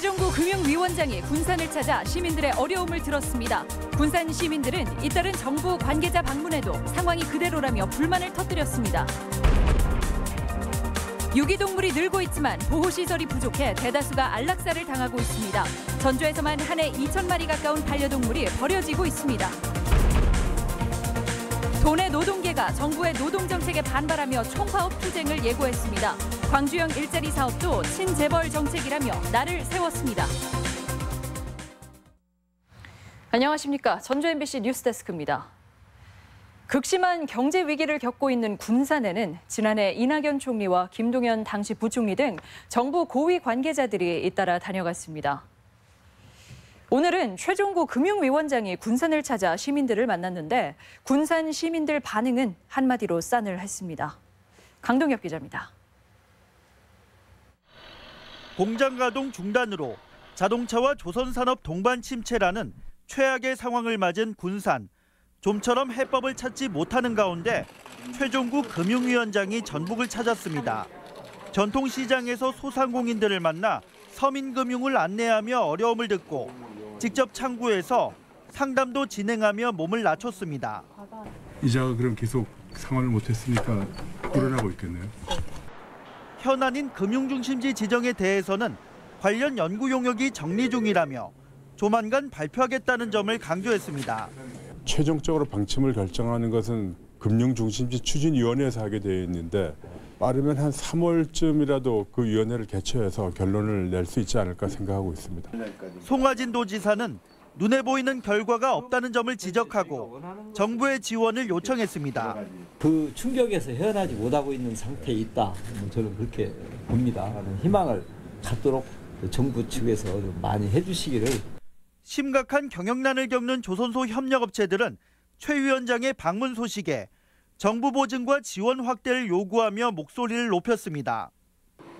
최종구 금융위원장이 군산을 찾아 시민들의 어려움을 들었습니다. 군산 시민들은 잇따른 정부 관계자 방문에도 상황이 그대로라며 불만을 터뜨렸습니다. 유기동물이 늘고 있지만 보호시설이 부족해 대다수가 안락사를 당하고 있습니다. 전주에서만 한 해 2,000마리 가까운 반려동물이 버려지고 있습니다. 도내 노동계가 정부의 노동정책에 반발하며 총파업 투쟁을 예고했습니다. 광주형 일자리 사업도 친재벌 정책이라며 날을 세웠습니다. 안녕하십니까. 전주 MBC 뉴스데스크입니다. 극심한 경제 위기를 겪고 있는 군산에는 지난해 이낙연 총리와 김동연 당시 부총리 등 정부 고위 관계자들이 잇따라 다녀갔습니다. 오늘은 최종구 금융위원장이 군산을 찾아 시민들을 만났는데 군산 시민들 반응은 한마디로 싸늘했습니다. 강동엽 기자입니다. 공장 가동 중단으로 자동차와 조선산업 동반 침체라는 최악의 상황을 맞은 군산. 좀처럼 해법을 찾지 못하는 가운데 최종구 금융위원장이 전북을 찾았습니다. 전통시장에서 소상공인들을 만나 서민금융을 안내하며 어려움을 듣고 직접 창구에서 상담도 진행하며 몸을 낮췄습니다. 이자가 그럼 계속 상환을 못했으니까 불안하고 있겠네요. 현안인 금융중심지 지정에 대해서는 관련 연구 용역이 정리 중이라며 조만간 발표하겠다는 점을 강조했습니다. 최종적으로 방침을 결정하는 것은 금융중심지 추진위원회에서 하게 되어 있는데 빠르면 한 3월쯤이라도 그 위원회를 개최해서 결론을 낼 수 있지 않을까 생각하고 있습니다. 송하진 도지사는 눈에 보이는 결과가 없다는 점을 지적하고 정부의 지원을 요청했습니다. 그 충격에서 헤어나지 못하고 있는 상태에 있다. 저는 그렇게 봅니다. 희망을 갖도록 정부 측에서 좀 많이 해주시기를. 심각한 경영난을 겪는 조선소 협력업체들은 최 위원장의 방문 소식에 정부 보증과 지원 확대를 요구하며 목소리를 높였습니다.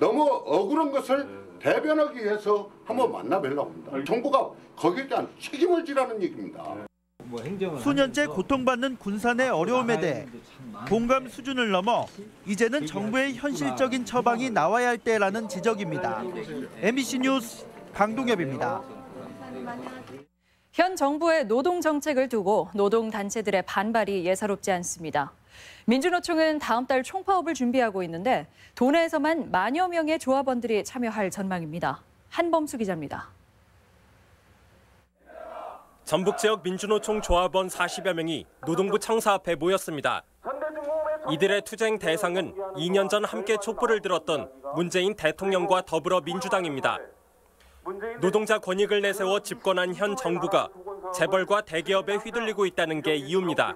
너무 억울한 것을 대변하기 위해서 한번 만나뵈려고 합니다. 정부가 거기에 대한 책임을 지라는 얘기입니다. 수년째 고통받는 군산의 어려움에 대해 공감 수준을 넘어 이제는 정부의 현실적인 처방이 나와야 할 때라는 지적입니다. MBC 뉴스 강동엽입니다. 현 정부의 노동 정책을 두고 노동단체들의 반발이 예사롭지 않습니다. 민주노총은 다음 달 총파업을 준비하고 있는데 도내에서만 만여 명의 조합원들이 참여할 전망입니다. 한범수 기자입니다. 전북 지역 민주노총 조합원 40여 명이 노동부 청사 앞에 모였습니다. 이들의 투쟁 대상은 2년 전 함께 촛불을 들었던 문재인 대통령과 더불어민주당입니다. 노동자 권익을 내세워 집권한 현 정부가 재벌과 대기업에 휘둘리고 있다는 게 이유입니다.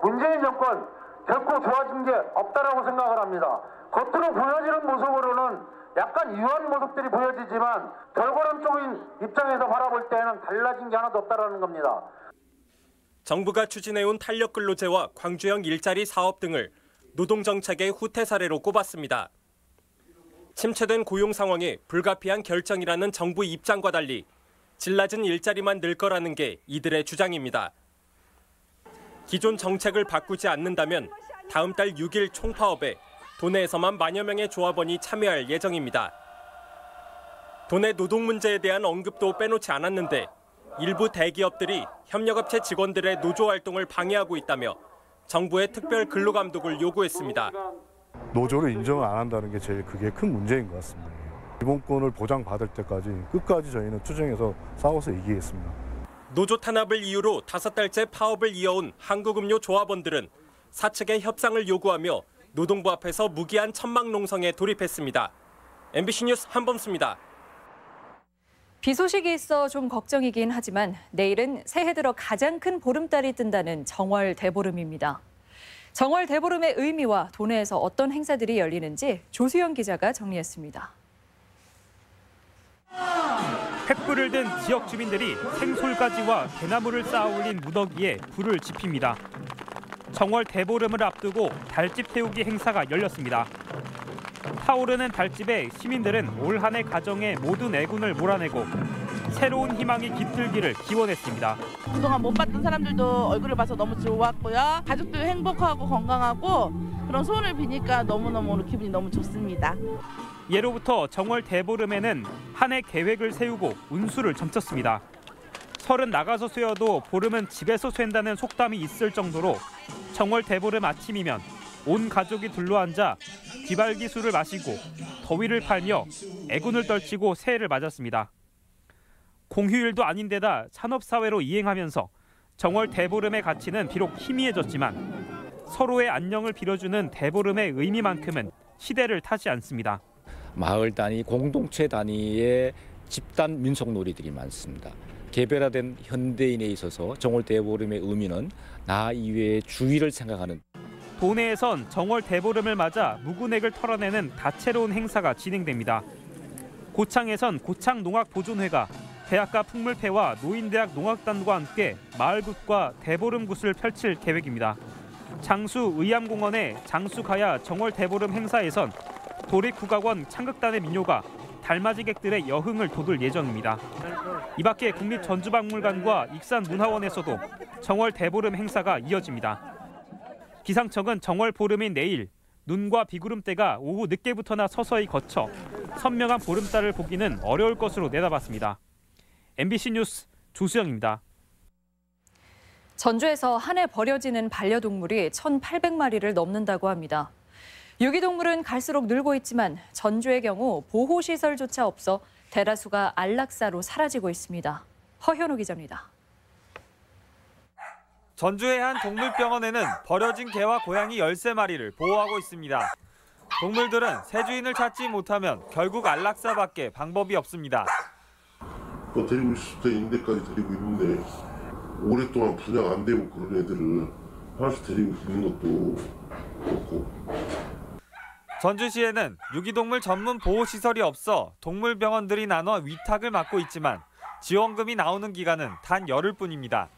문재인 정권 결코 좋아진 게 없다라고 생각을 합니다. 겉으로 보여지는 모습으로는 약간 유한 모습들이 보여지지만 결과론적인 입장에서 바라볼 때는 달라진 게 하나도 없다라는 겁니다. 정부가 추진해온 탄력근로제와 광주형 일자리 사업 등을 노동정책의 후퇴 사례로 꼽았습니다. 침체된 고용 상황에 불가피한 결정이라는 정부 입장과 달리 질 낮은 일자리만 늘 거라는 게 이들의 주장입니다. 기존 정책을 바꾸지 않는다면 다음 달 6일 총파업에 도내에서만 만여 명의 조합원이 참여할 예정입니다. 도내 노동 문제에 대한 언급도 빼놓지 않았는데 일부 대기업들이 협력업체 직원들의 노조 활동을 방해하고 있다며 정부의 특별 근로감독을 요구했습니다. 노조를 인정을 안 한다는 게 제일 그게 큰 문제인 것 같습니다. 기본권을 보장받을 때까지 끝까지 저희는 투쟁해서 싸워서 이기겠습니다. 노조 탄압을 이유로 5달째 파업을 이어온 한국음료 조합원들은 사측의 협상을 요구하며 노동부 앞에서 무기한 천막농성에 돌입했습니다. MBC 뉴스 한범수입니다. 비 소식이 있어 좀 걱정이긴 하지만 내일은 새해 들어 가장 큰 보름달이 뜬다는 정월 대보름입니다. 정월 대보름의 의미와 도내에서 어떤 행사들이 열리는지 조수영 기자가 정리했습니다. 횃불을 든 지역 주민들이 생솔가지와 대나무를 쌓아 올린 무더기에 불을 지핍니다. 정월 대보름을 앞두고 달집 태우기 행사가 열렸습니다. 타오르는 달집에 시민들은 올 한 해 가정의 모든 애군을 몰아내고 새로운 희망이 깃들기를 기원했습니다. 그동안 못 봤던 사람들도 얼굴을 봐서 너무 좋았고요. 가족들 행복하고 건강하고 그런 소원을 비니까 너무너무 기분이 너무 좋습니다. 예로부터 정월 대보름에는 한 해 계획을 세우고 운수를 점쳤습니다. 설은 나가서 쇠어도 보름은 집에서 쇠다는 속담이 있을 정도로 정월 대보름 아침이면 온 가족이 둘러앉아 귀발기술을 마시고 더위를 팔며 애군을 떨치고 새해를 맞았습니다. 공휴일도 아닌데다 산업사회로 이행하면서 정월 대보름의 가치는 비록 희미해졌지만 서로의 안녕을 빌어주는 대보름의 의미만큼은 시대를 타지 않습니다. 마을 단위, 공동체 단위의 집단 민속놀이들이 많습니다. 개별화된 현대인에 있어서 정월 대보름의 의미는 나 이외의 주위를 생각하는. 도내에선 정월 대보름을 맞아 묵은액을 털어내는 다채로운 행사가 진행됩니다. 고창에선 고창농악보존회가 대학가 풍물패와 노인대학 농악단과 함께 마을굿과 대보름굿을 펼칠 계획입니다. 장수 의암공원의 장수가야 정월 대보름 행사에선 도립국악원 창극단의 민요가 달맞이객들의 여흥을 돋울 예정입니다. 이 밖에 국립전주박물관과 익산문화원에서도 정월 대보름 행사가 이어집니다. 기상청은 정월 보름인 내일 눈과 비구름대가 오후 늦게부터나 서서히 거쳐 선명한 보름달을 보기는 어려울 것으로 내다봤습니다. MBC 뉴스 조수영입니다. 전주에서 한 해 버려지는 반려동물이 1,800마리를 넘는다고 합니다. 유기동물은 갈수록 늘고 있지만 전주의 경우 보호시설조차 없어 대다수가 안락사로 사라지고 있습니다. 허현우 기자입니다. 전주의 한 동물병원에는 버려진 개와 고양이 13마리를 보호하고 있습니다. 동물들은 새 주인을 찾지 못하면 결국 안락사밖에 방법이 없습니다. 데리고 있을 때 인데까지 데리고 있는데 오랫동안 분양 안 되고 그런 애들을 하나씩 데리고 있는 것도 그렇고. 전주시에는 유기동물 전문 보호시설이 없어 동물병원들이 나눠 위탁을 맡고 있지만 지원금이 나오는 기간은 단 열흘 뿐입니다.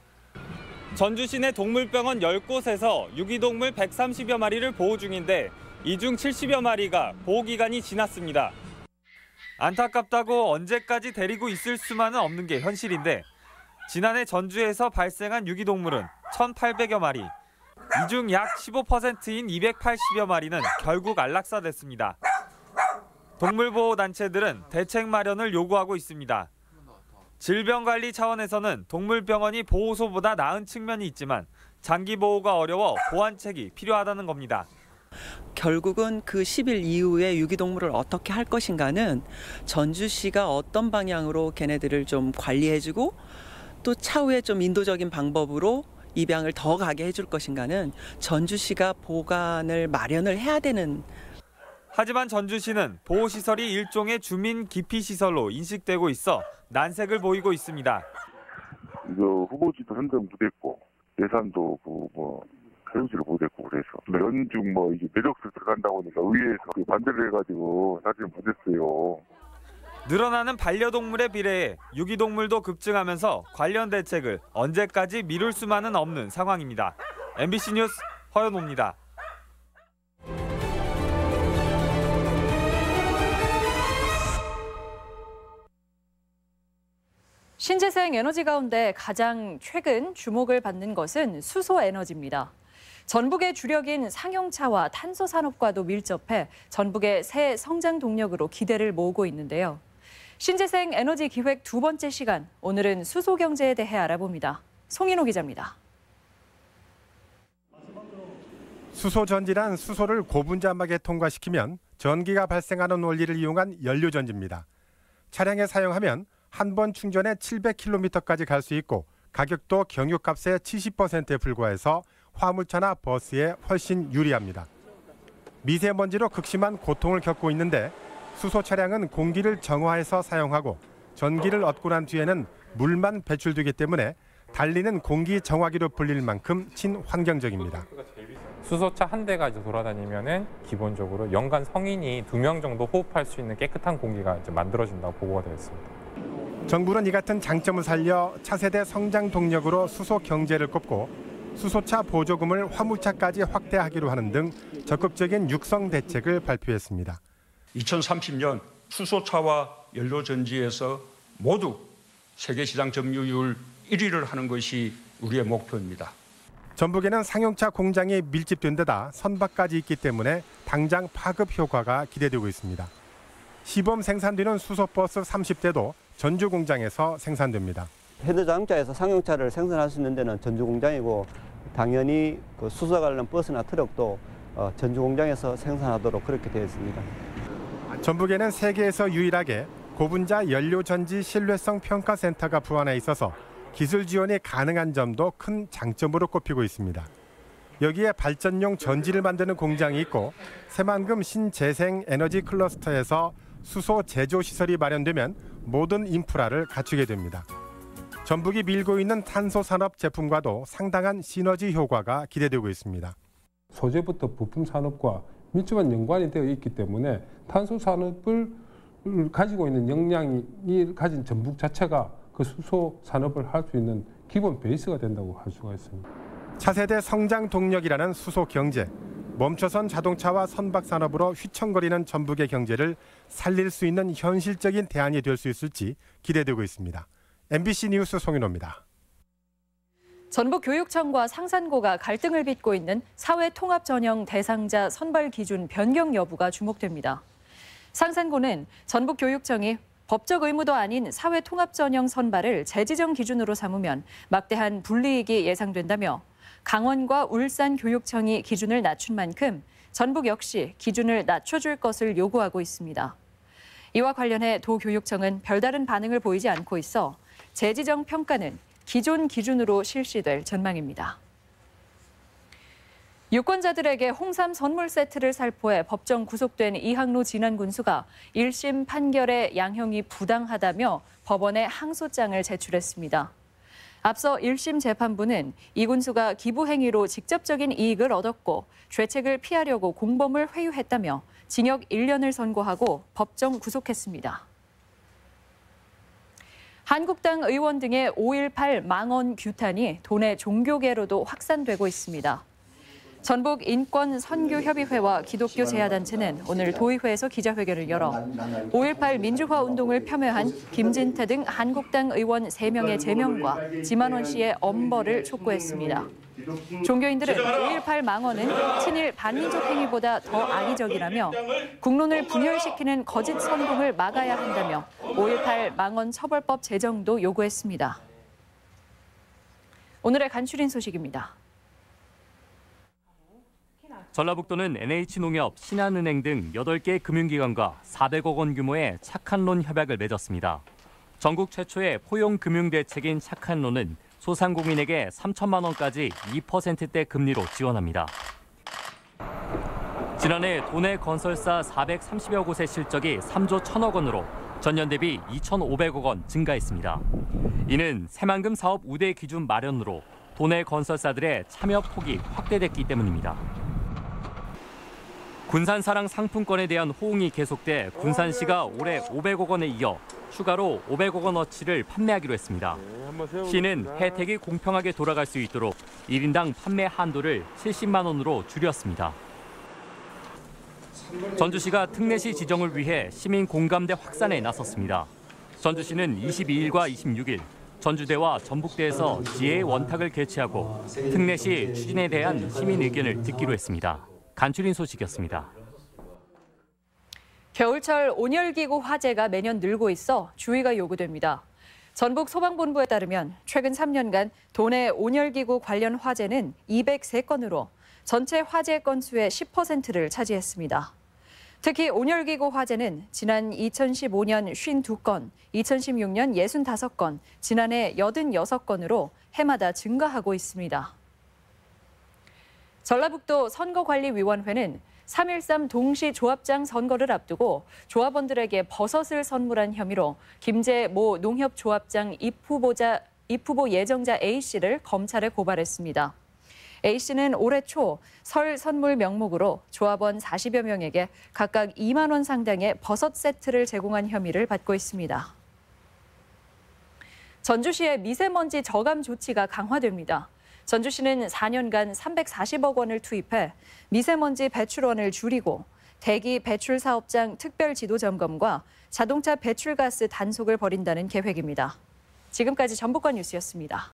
전주시 내 동물병원 10곳에서 유기동물 130여 마리를 보호 중인데 이 중 70여 마리가 보호기간이 지났습니다. 안타깝다고 언제까지 데리고 있을 수만은 없는 게 현실인데 지난해 전주에서 발생한 유기동물은 1,800여 마리. 이 중 약 15%인 280여 마리는 결국 안락사됐습니다. 동물보호단체들은 대책 마련을 요구하고 있습니다. 질병관리 차원에서는 동물병원이 보호소보다 나은 측면이 있지만 장기 보호가 어려워 보완책이 필요하다는 겁니다. 결국은 그 10일 이후에 유기동물을 어떻게 할 것인가는 전주시가 어떤 방향으로 걔네들을 좀 관리해주고 또 차후에 좀 인도적인 방법으로 입양을 더 가게 해줄 것인가는 전주시가 보관을 마련을 해야 되는. 하지만 전주시는 보호시설이 일종의 주민 기피시설로 인식되고 있어 난색을 보이고 있습니다. 이거 후보지도 선정 못했고 예산도 사용지를 못했고 그래서 연중 이제 매력수 들어간다고 하니까 의회에서 반대를 해가지고 사실 못했어요. 늘어나는 반려동물에 비례해 유기동물도 급증하면서 관련 대책을 언제까지 미룰 수만은 없는 상황입니다. MBC 뉴스 허연호입니다. 신재생 에너지 가운데 가장 최근 주목을 받는 것은 수소 에너지입니다. 전북의 주력인 상용차와 탄소 산업과도 밀접해 전북의 새 성장 동력으로 기대를 모으고 있는데요. 신재생 에너지 기획 두 번째 시간, 오늘은 수소 경제에 대해 알아봅니다. 송인호 기자입니다. 수소 전지란 수소를 고분자막에 통과시키면 전기가 발생하는 원리를 이용한 연료 전지입니다. 차량에 사용하면 한 번 충전에 700km까지 갈 수 있고 가격도 경유값의 70%에 불과해서 화물차나 버스에 훨씬 유리합니다. 미세먼지로 극심한 고통을 겪고 있는데 수소 차량은 공기를 정화해서 사용하고 전기를 얻고 난 뒤에는 물만 배출되기 때문에 달리는 공기 정화기로 불릴 만큼 친환경적입니다. 수소차 한 대가 돌아다니면은 기본적으로 연간 성인이 2명 정도 호흡할 수 있는 깨끗한 공기가 만들어진다고 보고가 되어 있습니다. 정부는 이 같은 장점을 살려 차세대 성장 동력으로 수소 경제를 꼽고 수소차 보조금을 화물차까지 확대하기로 하는 등 적극적인 육성 대책을 발표했습니다. 2030년 수소차와 연료전지에서 모두 세계시장 점유율 1위를 하는 것이 우리의 목표입니다. 전북에는 상용차 공장이 밀집된 데다 선박까지 있기 때문에 당장 파급 효과가 기대되고 있습니다. 시범 생산되는 수소버스 30대도 전주 공장에서 생산됩니다. 현대자동차에서 상용차를 생산할 수 있는 데는 전주 공장이고 당연히 그 수소 관련 버스나 트럭도 전주 공장에서 생산하도록 그렇게 되어 있습니다. 전북에는 세계에서 유일하게 고분자 연료전지 신뢰성 평가센터가 부안해 있어서 기술 지원이 가능한 점도 큰 장점으로 꼽히고 있습니다. 여기에 발전용 전지를 만드는 공장이 있고 새만금 신재생 에너지 클러스터에서 수소 제조 시설이 마련되면 모든 인프라를 갖추게 됩니다. 전북이 밀고 있는 탄소 산업 제품과도 상당한 시너지 효과가 기대되고 있습니다. 소재부터 부품 산업과 밀접한 연관이 되어 있기 때문에 탄소 산업을 가지고 있는 역량이 가진 전북 자체가 그 수소 산업을 할 수 있는 기본 베이스가 된다고 할 수가 있습니다. 차세대 성장 동력이라는 수소 경제, 멈춰선 자동차와 선박 산업으로 휘청거리는 전북의 경제를 살릴 수 있는 현실적인 대안이 될 수 있을지 기대되고 있습니다. MBC 뉴스 송윤호입니다. 전북교육청과 상산고가 갈등을 빚고 있는 사회통합 전형 대상자 선발 기준 변경 여부가 주목됩니다. 상산고는 전북교육청이 법적 의무도 아닌 사회통합 전형 선발을 재지정 기준으로 삼으면 막대한 불이익이 예상된다며 강원과 울산교육청이 기준을 낮춘 만큼 전북 역시 기준을 낮춰줄 것을 요구하고 있습니다. 이와 관련해 도교육청은 별다른 반응을 보이지 않고 있어 재지정 평가는 기존 기준으로 실시될 전망입니다. 유권자들에게 홍삼 선물 세트를 살포해 법정 구속된 이항로 진안군수가 1심 판결의 양형이 부당하다며 법원에 항소장을 제출했습니다. 앞서 1심 재판부는 이 군수가 기부 행위로 직접적인 이익을 얻었고 죄책을 피하려고 공범을 회유했다며 징역 1년을 선고하고 법정 구속했습니다. 한국당 의원 등의 5.18 망언 규탄이 도내 종교계로도 확산되고 있습니다. 전북 인권선교협의회와 기독교 제야단체는 오늘 도의회에서 기자회견을 열어 5.18 민주화 운동을 폄훼한 김진태 등 한국당 의원 3명의 제명과 지만원 씨의 엄벌을 촉구했습니다. 종교인들은 5.18 망언은 친일 반민족 행위보다 더 악의적이라며 국론을 분열시키는 거짓 선동을 막아야 한다며 5.18 망언 처벌법 제정도 요구했습니다. 오늘의 간추린 소식입니다. 전라북도는 NH농협, 신한은행 등 8개 금융기관과 400억 원 규모의 착한론 협약을 맺었습니다. 전국 최초의 포용 금융대책인 착한론은 소상공인에게 3천만 원까지 2%대 금리로 지원합니다. 지난해 도내 건설사 430여 곳의 실적이 3조 1천억 원으로 전년 대비 2,500억 원 증가했습니다. 이는 새만금 사업 우대 기준 마련으로 도내 건설사들의 참여 폭이 확대됐기 때문입니다. 군산사랑 상품권에 대한 호응이 계속돼 군산시가 올해 500억 원에 이어 추가로 500억 원어치를 판매하기로 했습니다. 시는 혜택이 공평하게 돌아갈 수 있도록 1인당 판매 한도를 70만 원으로 줄였습니다. 전주시가 특례시 지정을 위해 시민 공감대 확산에 나섰습니다. 전주시는 22일과 26일 전주대와 전북대에서 지혜의 원탁을 개최하고 특례시 추진에 대한 시민 의견을 듣기로 했습니다. 간추린 소식이었습니다. 겨울철 온열기구 화재가 매년 늘고 있어 주의가 요구됩니다. 전북 소방본부에 따르면 최근 3년간 도내 온열기구 관련 화재는 203건으로 전체 화재 건수의 10%를 차지했습니다. 특히 온열기구 화재는 지난 2015년 52건, 2016년 65건, 지난해 86건으로 해마다 증가하고 있습니다. 전라북도 선거관리위원회는 3.13 동시조합장 선거를 앞두고 조합원들에게 버섯을 선물한 혐의로 김제 모 농협조합장 입후보 예정자 A씨를 검찰에 고발했습니다. A씨는 올해 초 설 선물 명목으로 조합원 40여 명에게 각각 2만 원 상당의 버섯 세트를 제공한 혐의를 받고 있습니다. 전주시의 미세먼지 저감 조치가 강화됩니다. 전주시는 4년간 340억 원을 투입해 미세먼지 배출원을 줄이고 대기 배출 사업장 특별 지도 점검과 자동차 배출가스 단속을 벌인다는 계획입니다. 지금까지 전북권 뉴스였습니다.